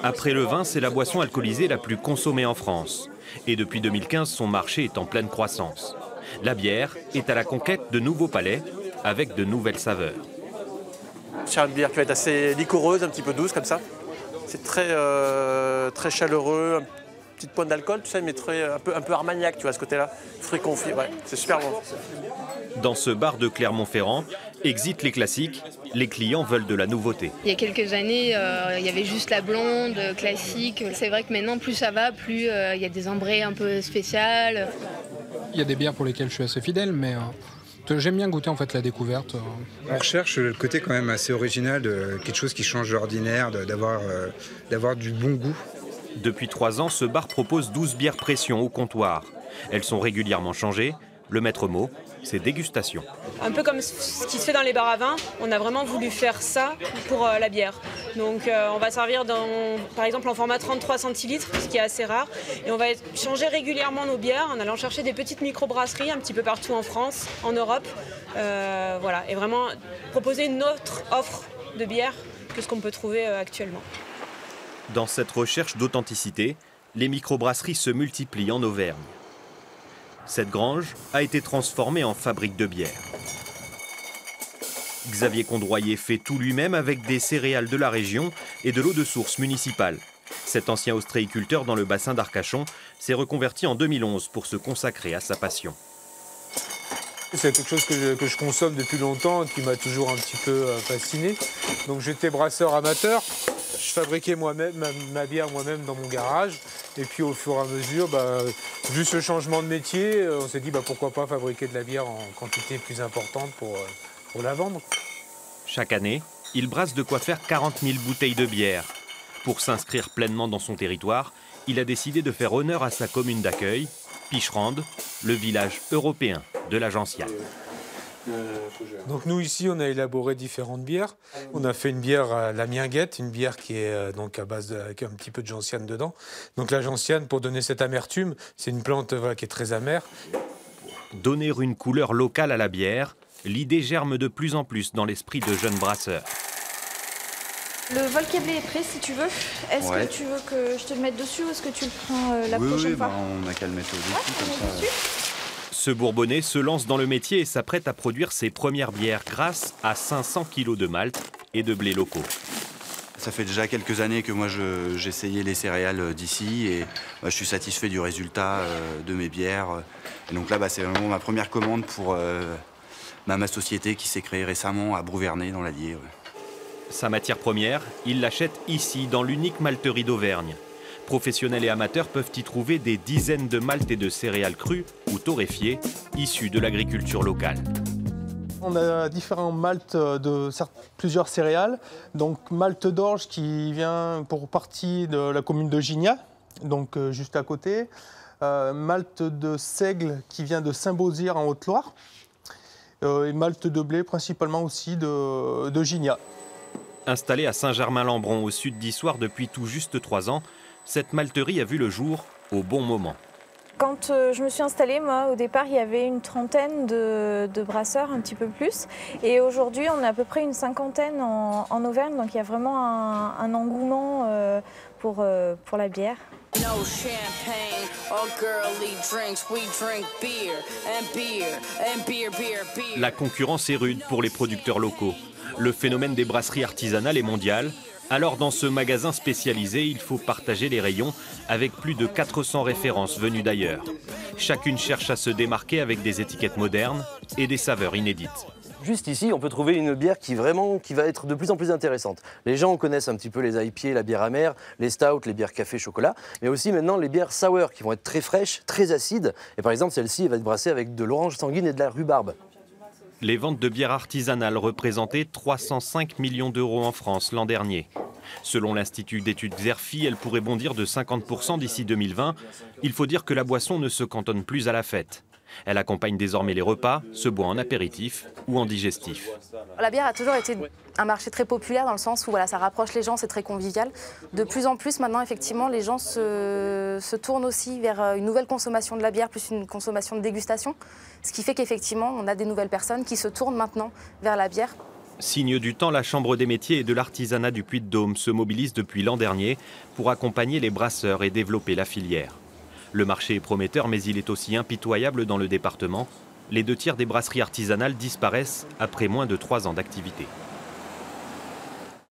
Après le vin, c'est la boisson alcoolisée la plus consommée en France. Et depuis 2015, son marché est en pleine croissance. La bière est à la conquête de nouveaux palais avec de nouvelles saveurs. C'est une bière qui va être assez liquoreuse, un petit peu douce comme ça. C'est très chaleureux, une petite pointe d'alcool, tu sais, mais un peu armagnac, tu vois, ce côté-là. Fruits confits, ouais, c'est super bon. Dans ce bar de Clermont-Ferrand, exit les classiques, les clients veulent de la nouveauté. Il y a quelques années, il y avait juste la blonde, classique. C'est vrai que maintenant, plus ça va, plus il y a des ambrées un peu spéciales. Il y a des bières pour lesquelles je suis assez fidèle, mais j'aime bien goûter en fait la découverte. On recherche le côté quand même assez original de quelque chose qui change de l'ordinaire, d'avoir du bon goût. Depuis 3 ans, ce bar propose 12 bières pression au comptoir. Elles sont régulièrement changées. Le maître mot, c'est dégustation. Un peu comme ce qui se fait dans les bars à vin, on a vraiment voulu faire ça pour la bière. Donc on va servir par exemple en format 33 centilitres, ce qui est assez rare. Et on va changer régulièrement nos bières en allant chercher des petites microbrasseries un petit peu partout en France, en Europe. Voilà, et vraiment proposer une autre offre de bière que ce qu'on peut trouver actuellement. Dans cette recherche d'authenticité, les microbrasseries se multiplient en Auvergne. Cette grange a été transformée en fabrique de bière. Xavier Condroyer fait tout lui-même avec des céréales de la région et de l'eau de source municipale. Cet ancien ostréiculteur dans le bassin d'Arcachon s'est reconverti en 2011 pour se consacrer à sa passion. C'est quelque chose que je consomme depuis longtemps et qui m'a toujours un petit peu fasciné. Donc j'étais brasseur amateur, je fabriquais moi-même ma bière moi-même dans mon garage. Et puis au fur et à mesure, vu ce changement de métier, on s'est dit pourquoi pas fabriquer de la bière en quantité plus importante pour la vendre. Chaque année, il brasse de quoi faire 40 000 bouteilles de bière. Pour s'inscrire pleinement dans son territoire, il a décidé de faire honneur à sa commune d'accueil, Picherande, le village européen de la Gentiane. Donc nous ici on a élaboré différentes bières. On a fait une bière la Miinguette, une bière qui est donc à base avec un petit peu de gentiane dedans. Donc la gentiane, pour donner cette amertume, c'est une plante qui est très amère. Donner une couleur locale à la bière, l'idée germe de plus en plus dans l'esprit de jeunes brasseurs. Le Volcablé est prêt si tu veux. Est-ce que tu veux que je te le mette dessus ou est-ce que tu le prends la prochaine fois? On n'a qu'à le mettre au-dessus comme ça. Ce Bourbonnais se lance dans le métier et s'apprête à produire ses premières bières grâce à 500 kilos de malt et de blé locaux. Ça fait déjà quelques années que moi j'essayais les céréales d'ici et je suis satisfait du résultat de mes bières. Et donc là, c'est vraiment ma première commande pour ma société qui s'est créée récemment à Brouvernet dans l'Allier. Sa matière première, il l'achète ici, dans l'unique malterie d'Auvergne. Professionnels et amateurs peuvent y trouver des dizaines de maltes et de céréales crues ou torréfiées, issues de l'agriculture locale. On a différents maltes de plusieurs céréales. Donc malte d'orge qui vient pour partie de la commune de Gignac, donc juste à côté. Malte de seigle qui vient de Saint-Beauzire en Haute-Loire. Et malte de blé principalement aussi de Gignac. Installée à Saint-Germain-Lambron, au sud d'Issoire depuis tout juste 3 ans, cette malterie a vu le jour au bon moment. Quand je me suis installée, moi, au départ, il y avait une trentaine de brasseurs, un petit peu plus. Et aujourd'hui, on est à peu près une cinquantaine en Auvergne. Donc il y a vraiment un engouement pour la bière. La concurrence est rude pour les producteurs locaux. Le phénomène des brasseries artisanales est mondial. Alors dans ce magasin spécialisé, il faut partager les rayons avec plus de 400 références venues d'ailleurs. Chacune cherche à se démarquer avec des étiquettes modernes et des saveurs inédites. Juste ici, on peut trouver une bière qui va être de plus en plus intéressante. Les gens connaissent un petit peu les IPA, la bière amère, les stouts, les bières café, chocolat, mais aussi maintenant les bières sour qui vont être très fraîches, très acides. Et par exemple, celle-ci va être brassée avec de l'orange sanguine et de la rhubarbe. Les ventes de bières artisanales représentaient 305 millions d'euros en France l'an dernier. Selon l'Institut d'études Xerfi, elle pourrait bondir de 50% d'ici 2020. Il faut dire que la boisson ne se cantonne plus à la fête. Elle accompagne désormais les repas, se boit en apéritif ou en digestif. La bière a toujours été un marché très populaire dans le sens où ça rapproche les gens, c'est très convivial. De plus en plus maintenant, effectivement, les gens se tournent aussi vers une nouvelle consommation de la bière, plus une consommation de dégustation. Ce qui fait qu'effectivement, on a des nouvelles personnes qui se tournent maintenant vers la bière Signe du temps, la Chambre des métiers et de l'artisanat du Puy-de-Dôme se mobilise depuis l'an dernier pour accompagner les brasseurs et développer la filière. Le marché est prometteur, mais il est aussi impitoyable dans le département. Les 2 tiers des brasseries artisanales disparaissent après moins de 3 ans d'activité.